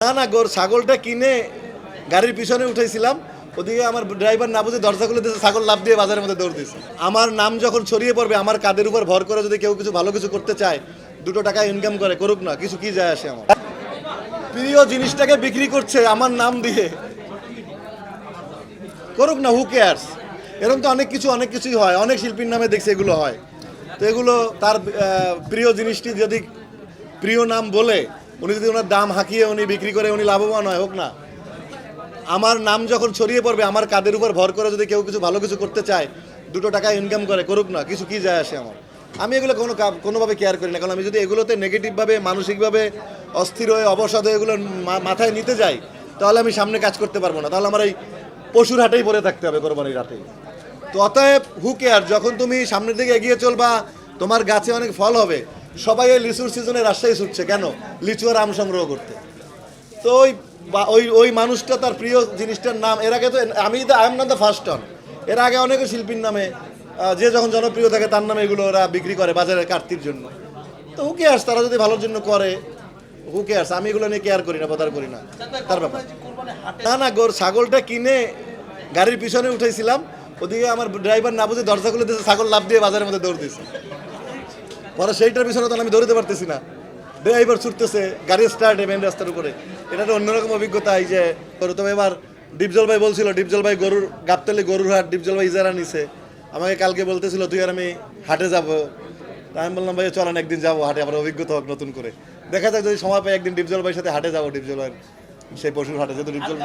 না না ছাগলটা কিনে গাড়ির পিছনে উঠেছিলাম, ওদিকে আমার ড্রাইভার না বুঝে দরজা খুলে দিয়েছে, ছাগল লাফ দিয়ে বাজারের মধ্যে দৌড় দিয়েছে। আমার নাম যখন ছড়িয়ে পড়বে, আমার কাঁধের উপর ভর করে যদি কেউ কিছু ভালো কিছু করতে চায়, 2 টাকা ইনকাম করে, করুক না, কিছু কি যায় আসে। আমার প্রিয় জিনিসটাকে বিক্রি করছে আমার নাম দিয়ে, করুক না, হু কেয়ারস। এরকম তো অনেক কিছুই হয়, অনেক শিল্পীর নামে দেখছি এগুলো হয়। তো এগুলো তার প্রিয় জিনিসটি যদি প্রিয় নাম বলে উনি যদি ওনার দাম হাঁকিয়ে উনি বিক্রি করে উনি লাভবান হয়, হোক না। আমার নাম যখন ছড়িয়ে পড়বে, আমার কাঁধের উপর ভর করে যদি কেউ কিছু ভালো কিছু করতে চায়, 2 টাকা ইনকাম করে, করুক না, কিছু কি যায় আসে। আমার আমি এগুলো কোনোভাবে কেয়ার করি না, কারণ আমি যদি এগুলোতে নেগেটিভভাবে মানসিকভাবে অস্থির হয়ে অবসাদ হয়ে এগুলো মাথায় নিতে যাই, তাহলে আমি সামনে কাজ করতে পারবো না, তাহলে আমার এই পশুর হাটেই পড়ে থাকতে হবে, কোরবানির হাটেই। তো অতএব হু কেয়ার, যখন তুমি সামনের দিকে এগিয়ে চলবা, তোমার গাছে অনেক ফল হবে। সবাই এই লিচুর সিজনে রাজশাহী ছুটছে কেন? লিচু আর আম সংগ্রহ করতে। তো ওই মানুষটা তার প্রিয় জিনিসটার নাম, এর আগে তো I am not the first on, এর আগে অনেক শিল্পীর নামে যে যখন জনপ্রিয় থাকে তার নামে এগুলো ওরা বিক্রি করে বাজারে কাটতির জন্য। তো হু কেয়ার্স, তারা যদি ভালোর জন্য করে, হু কেয়ার্স। আমি এগুলো নিয়ে কেয়ার করি না, বদার করি না, তার ব্যাপার। না না ছাগলটা কিনে গাড়ির পিছনে উঠেছিলাম, ওদিকে আমার ড্রাইভার না বুঝে দরজা খুলে দিয়েছে, ছাগল লাফ দিয়ে বাজারের মধ্যে দৌড় দিয়েছে। পরে সেইটার পিছনে তো আমি দৌড়তে পারতেছি না, ড্রাইভার ছুটতেছে, গাড়ি স্টার্ট মেন রাস্তার উপরে। এটা তো অন্যরকম অভিজ্ঞতা। এই যে তবে এবার ডিপজল ভাই বলছিল, ডিপজল ভাই গাবতলী গরুর হাট, ডিপজল ভাই ইজারা নিছে, আমাকে কালকে বলতেছিল তুই আর আমি হাটে যাবো। আমি বললাম ভাই চলেন একদিন যাবো হাটে, আবার অভিজ্ঞতা হোক নতুন করে। দেখা যাক যদি সময় পাই একদিন ডিপজল ভাইয়ের সাথে হাটে যাবো, ডিপজল ভাইয়ের সেই পশুর হাটে, যেহেতু ডিপজল